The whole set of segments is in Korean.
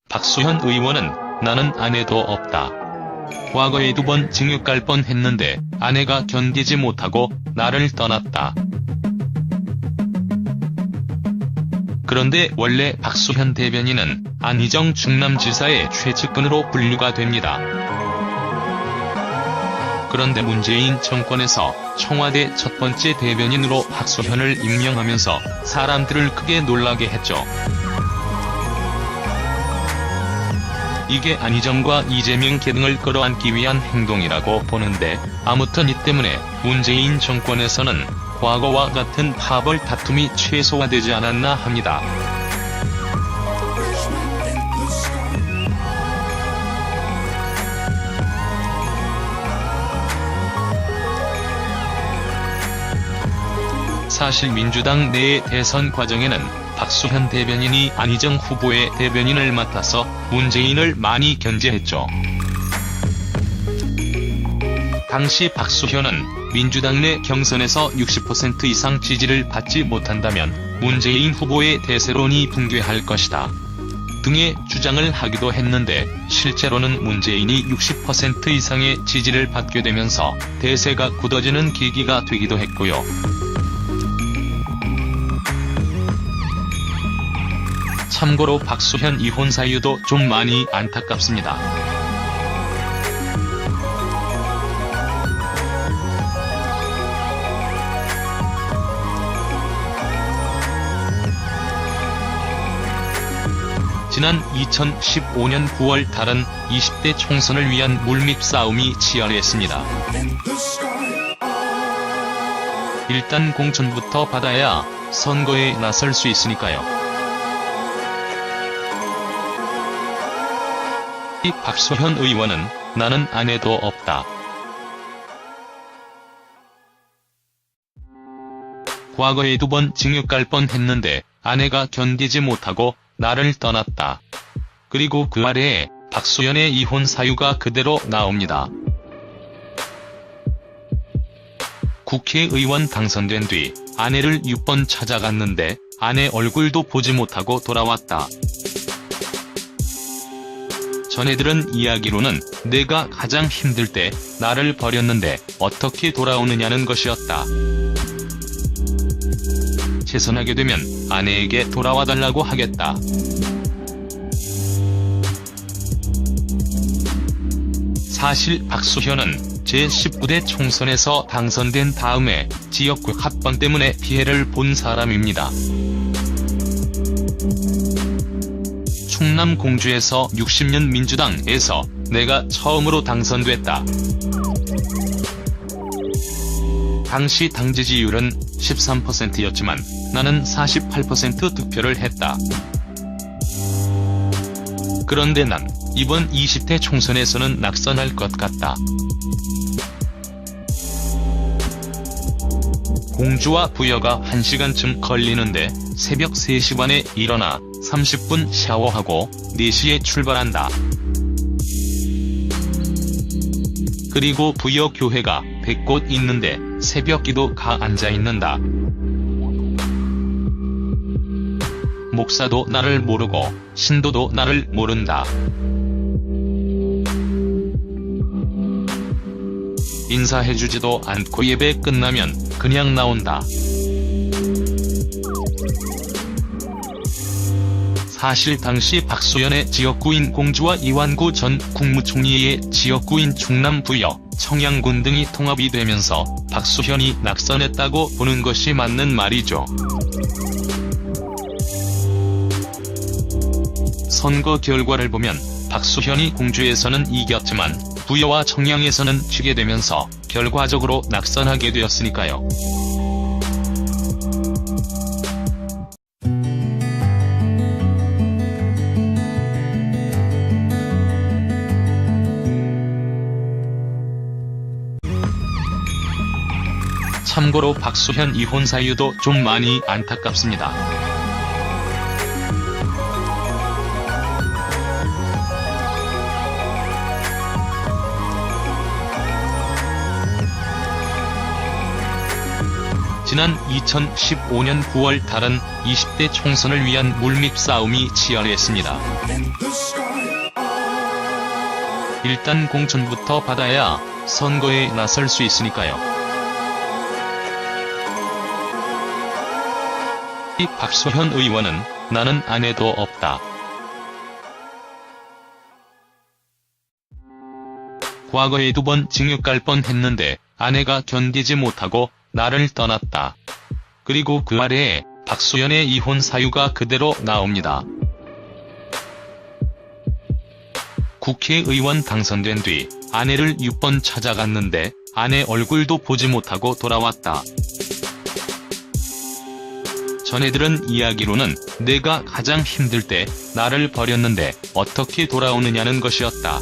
박수현 의원은 나는 아내도 없다. 과거에 2번 징역 갈 뻔했는데 아내가 견디지 못하고 나를 떠났다. 그런데 원래 박수현 대변인은 안희정 충남지사의 최측근으로 분류가 됩니다. 그런데 문재인 정권에서 청와대 첫 번째 대변인으로 박수현을 임명하면서 사람들을 크게 놀라게 했죠. 이게 안희정과 이재명 계등을 끌어안기 위한 행동이라고 보는데, 아무튼 이 때문에 문재인 정권에서는 과거와 같은 파벌 다툼이 최소화되지 않았나 합니다. 사실 민주당 내의 대선 과정에는 박수현 대변인이 안희정 후보의 대변인을 맡아서 문재인을 많이 견제했죠. 당시 박수현은 민주당 내 경선에서 60% 이상 지지를 받지 못한다면 문재인 후보의 대세론이 붕괴할 것이다 등의 주장을 하기도 했는데, 실제로는 문재인이 60% 이상의 지지를 받게 되면서 대세가 굳어지는 계기가 되기도 했고요. 참고로 박수현 이혼 사유도 좀 많이 안타깝습니다. 지난 2015년 9월 달은 20대 총선을 위한 물밑 싸움이 치열했습니다. 일단 공천부터 받아야 선거에 나설 수 있으니까요. 박수현 의원은 나는 아내도 없다. 과거에 2번 징역 갈 뻔했는데 아내가 견디지 못하고 나를 떠났다. 그리고 그 아래에 박수현의 이혼 사유가 그대로 나옵니다. 국회의원 당선된 뒤 아내를 6번 찾아갔는데 아내 얼굴도 보지 못하고 돌아왔다. 전해들은 이야기로는 내가 가장 힘들 때 나를 버렸는데 어떻게 돌아오느냐는 것이었다. 재선하게 되면 아내에게 돌아와달라고 하겠다. 사실 박수현은 제19대 총선에서 당선된 다음에 지역구 합번 때문에 피해를 본 사람입니다. 충남 공주에서 60년 민주당에서 내가 처음으로 당선됐다. 당시 당 지지율은 13%였지만 나는 48% 득표를 했다. 그런데 난 이번 20대 총선에서는 낙선할 것 같다. 공주와 부여가 1시간쯤 걸리는데 새벽 3시 반에 일어나 30분 샤워하고 4시에 출발한다. 그리고 부여 교회가 100곳 있는데 새벽기도 가 앉아있는다. 목사도 나를 모르고 신도도 나를 모른다. 인사해주지도 않고 예배 끝나면 그냥 나온다. 사실 당시 박수현의 지역구인 공주와 이완구 전 국무총리의 지역구인 충남 부여, 청양군 등이 통합이 되면서 박수현이 낙선했다고 보는 것이 맞는 말이죠. 선거 결과를 보면 박수현이 공주에서는 이겼지만 부여와 청양에서는 지게 되면서 결과적으로 낙선하게 되었으니까요. 참고로 박수현 이혼 사유도 좀 많이 안타깝습니다. 지난 2015년 9월 달은 20대 총선을 위한 물밑 싸움이 치열했습니다. 일단 공천부터 받아야 선거에 나설 수 있으니까요. 이 박수현 의원은 나는 아내도 없다. 과거에 2번 징역 갈 뻔했는데 아내가 견디지 못하고 나를 떠났다. 그리고 그 아래에 박수현의 이혼 사유가 그대로 나옵니다. 국회의원 당선된 뒤 아내를 6번 찾아갔는데 아내 얼굴도 보지 못하고 돌아왔다. 전해들은 이야기로는 내가 가장 힘들 때 나를 버렸는데 어떻게 돌아오느냐는 것이었다.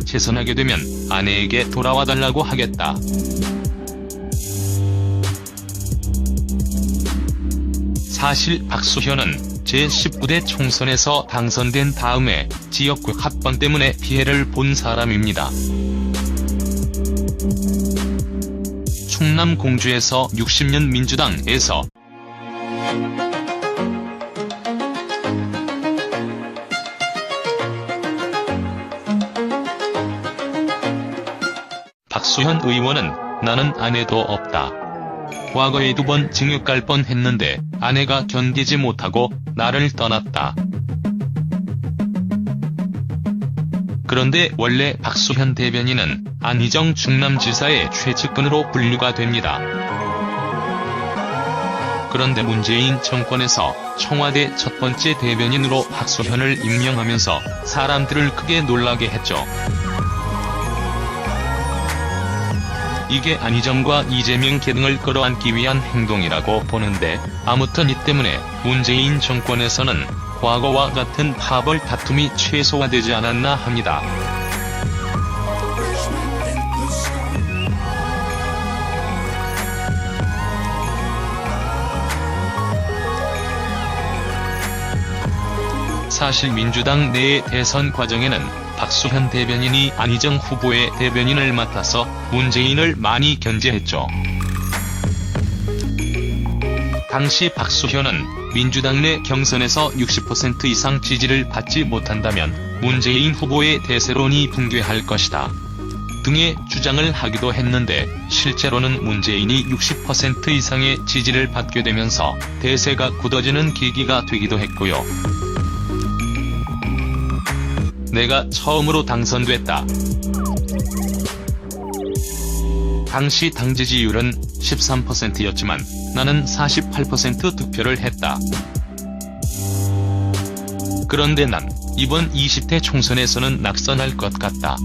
재선하게 되면 아내에게 돌아와달라고 하겠다. 사실 박수현은 제19대 총선에서 당선된 다음에 지역구 합방 때문에 피해를 본 사람입니다. 충남 공주에서 60년 민주당에서 박수현 의원은 나는 아내도 없다. 과거에 2번 징역 갈 뻔했는데 아내가 견디지 못하고 나를 떠났다. 그런데 원래 박수현 대변인은 안희정 충남지사의 최측근으로 분류가 됩니다. 그런데 문재인 정권에서 청와대 첫 번째 대변인으로 박수현을 임명하면서 사람들을 크게 놀라게 했죠. 이게 안희정과 이재명 계등을 끌어안기 위한 행동이라고 보는데 아무튼 이 때문에 문재인 정권에서는 과거와 같은 파벌 다툼이 최소화되지 않았나 합니다. 사실 민주당 내의 대선 과정에는 박수현 대변인이 안희정 후보의 대변인을 맡아서 문재인을 많이 견제했죠. 당시 박수현은 민주당 내 경선에서 60% 이상 지지를 받지 못한다면 문재인 후보의 대세론이 붕괴할 것이다 등의 주장을 하기도 했는데 실제로는 문재인이 60% 이상의 지지를 받게 되면서 대세가 굳어지는 계기가 되기도 했고요. 내가 처음으로 당선됐다. 당시 당 지지율은 13%였지만 나는 48% 득표를 했다. 그런데 난 이번 20대 총선에서는 낙선할 것 같다.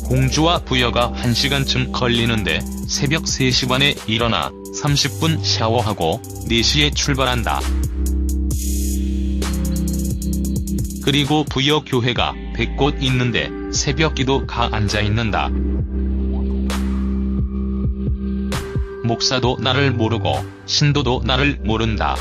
공주와 부여가 1시간쯤 걸리는데 새벽 3시 반에 일어나 30분 샤워하고 4시에 출발한다. 그리고 부여 교회가 100곳 있는데 새벽기도 가 앉아있는다. 목사도 나를 모르고 신도도 나를 모른다.